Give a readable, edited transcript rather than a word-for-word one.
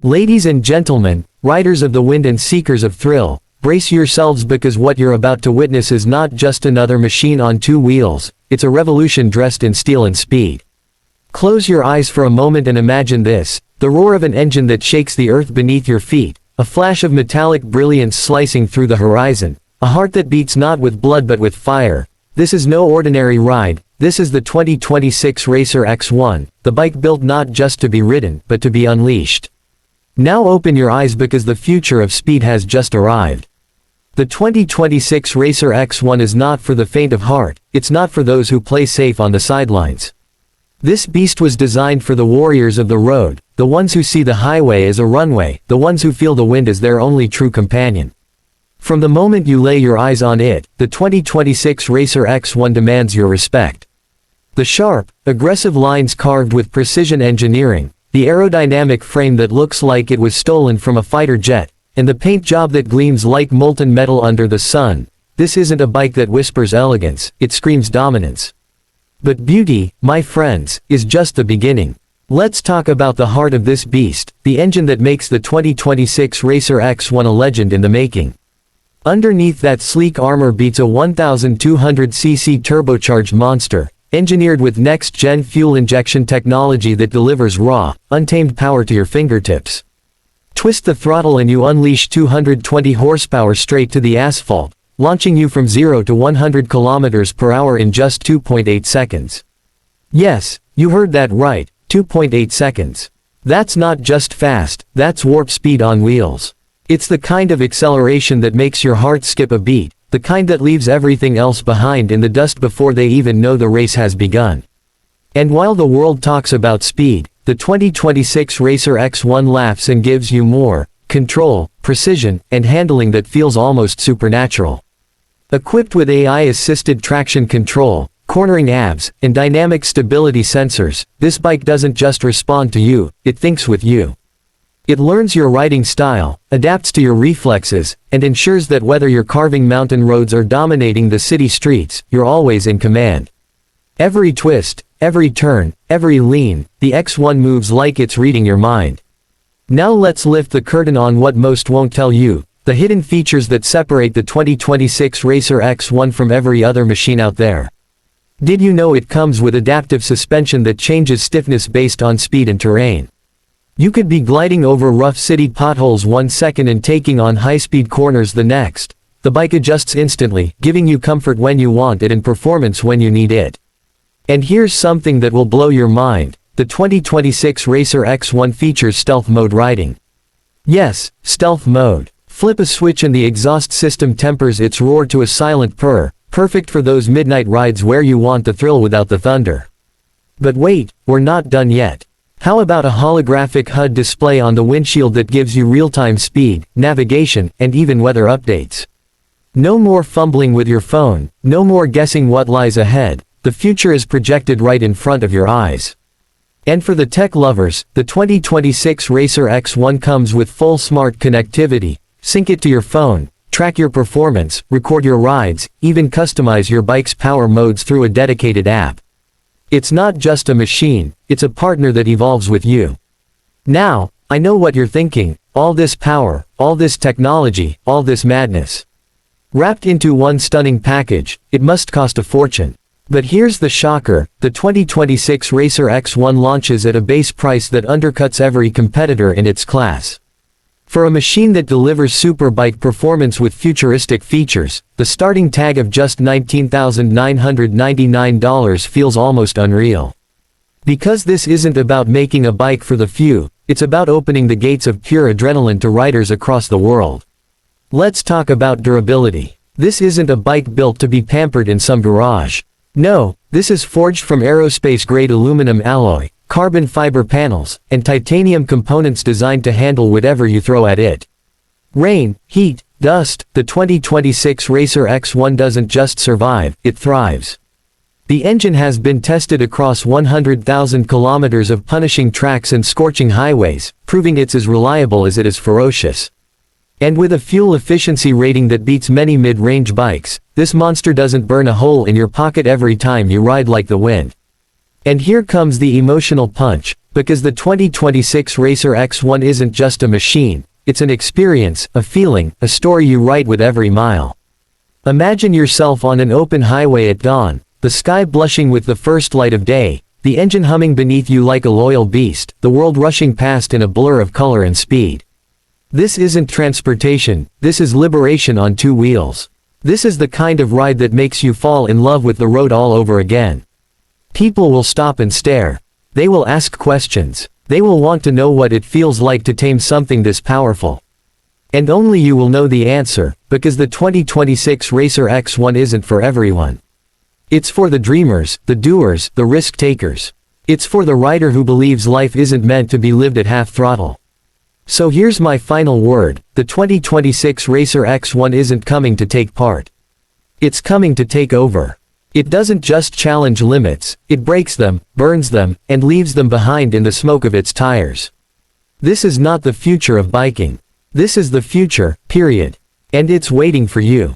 Ladies and gentlemen, riders of the wind and seekers of thrill, brace yourselves because what you're about to witness is not just another machine on two wheels, it's a revolution dressed in steel and speed. Close your eyes for a moment and imagine this, the roar of an engine that shakes the earth beneath your feet, a flash of metallic brilliance slicing through the horizon, a heart that beats not with blood but with fire. This is no ordinary ride, this is the 2026 Racer X1, the bike built not just to be ridden, but to be unleashed. Now open your eyes because the future of speed has just arrived. The 2026 Racer X1 is not for the faint of heart, it's not for those who play safe on the sidelines. This beast was designed for the warriors of the road, the ones who see the highway as a runway, the ones who feel the wind as their only true companion. From the moment you lay your eyes on it, the 2026 Racer X1 demands your respect. The sharp, aggressive lines carved with precision engineering, the aerodynamic frame that looks like it was stolen from a fighter jet, and the paint job that gleams like molten metal under the sun. This isn't a bike that whispers elegance, it screams dominance. But beauty, my friends, is just the beginning. Let's talk about the heart of this beast, the engine that makes the 2026 Racer X1 a legend in the making. Underneath that sleek armor beats a 1200cc turbocharged monster, engineered with next-gen fuel injection technology that delivers raw, untamed power to your fingertips. Twist the throttle and you unleash 220 horsepower straight to the asphalt, launching you from 0 to 100 km per hour in just 2.8 seconds. Yes, you heard that right, 2.8 seconds. That's not just fast, that's warp speed on wheels. It's the kind of acceleration that makes your heart skip a beat, the kind that leaves everything else behind in the dust before they even know the race has begun. And while the world talks about speed, the 2026 Racer X1 laughs and gives you more control, precision, and handling that feels almost supernatural. Equipped with AI-assisted traction control, cornering abs, and dynamic stability sensors, this bike doesn't just respond to you, it thinks with you. It learns your riding style, adapts to your reflexes, and ensures that whether you're carving mountain roads or dominating the city streets, you're always in command. Every twist, every turn, every lean, the X1 moves like it's reading your mind. Now let's lift the curtain on what most won't tell you, the hidden features that separate the 2026 Racer X1 from every other machine out there. Did you know it comes with adaptive suspension that changes stiffness based on speed and terrain? You could be gliding over rough city potholes 1 second and taking on high-speed corners the next. The bike adjusts instantly, giving you comfort when you want it and performance when you need it. And here's something that will blow your mind, the 2026 Racer X1 features stealth mode riding. Yes, stealth mode. Flip a switch and the exhaust system tempers its roar to a silent purr, perfect for those midnight rides where you want the thrill without the thunder. But wait, we're not done yet. How about a holographic HUD display on the windshield that gives you real-time speed, navigation, and even weather updates? No more fumbling with your phone, no more guessing what lies ahead, the future is projected right in front of your eyes. And for the tech lovers, the 2026 Racer X1 comes with full smart connectivity. Sync it to your phone, track your performance, record your rides, even customize your bike's power modes through a dedicated app. It's not just a machine, it's a partner that evolves with you. Now, I know what you're thinking, all this power, all this technology, all this madness. Wrapped into one stunning package, it must cost a fortune. But here's the shocker, the 2026 Racer X1 launches at a base price that undercuts every competitor in its class. For a machine that delivers Superbike performance with futuristic features, the starting tag of just $19,999 feels almost unreal. Because this isn't about making a bike for the few, it's about opening the gates of pure adrenaline to riders across the world. Let's talk about durability. This isn't a bike built to be pampered in some garage. No, this is forged from aerospace-grade aluminum alloy, carbon fiber panels, and titanium components designed to handle whatever you throw at it. Rain, heat, dust, the 2026 Racer X1 doesn't just survive, it thrives. The engine has been tested across 100,000 kilometers of punishing tracks and scorching highways, proving it's as reliable as it is ferocious. And with a fuel efficiency rating that beats many mid-range bikes, this monster doesn't burn a hole in your pocket every time you ride like the wind. And here comes the emotional punch. Because the 2026 Racer X1 isn't just a machine, it's an experience, a feeling, a story you write with every mile. Imagine yourself on an open highway at dawn, the sky blushing with the first light of day, the engine humming beneath you like a loyal beast, the world rushing past in a blur of color and speed. This isn't transportation, this is liberation on two wheels. This is the kind of ride that makes you fall in love with the road all over again. People will stop and stare. They will ask questions. They will want to know what it feels like to tame something this powerful. And only you will know the answer, because the 2026 Racer X1 isn't for everyone. It's for the dreamers, the doers, the risk takers. It's for the rider who believes life isn't meant to be lived at half throttle. So here's my final word, the 2026 Racer X1 isn't coming to take part. It's coming to take over. It doesn't just challenge limits, it breaks them, burns them, and leaves them behind in the smoke of its tires. This is not the future of biking. This is the future, period. And it's waiting for you.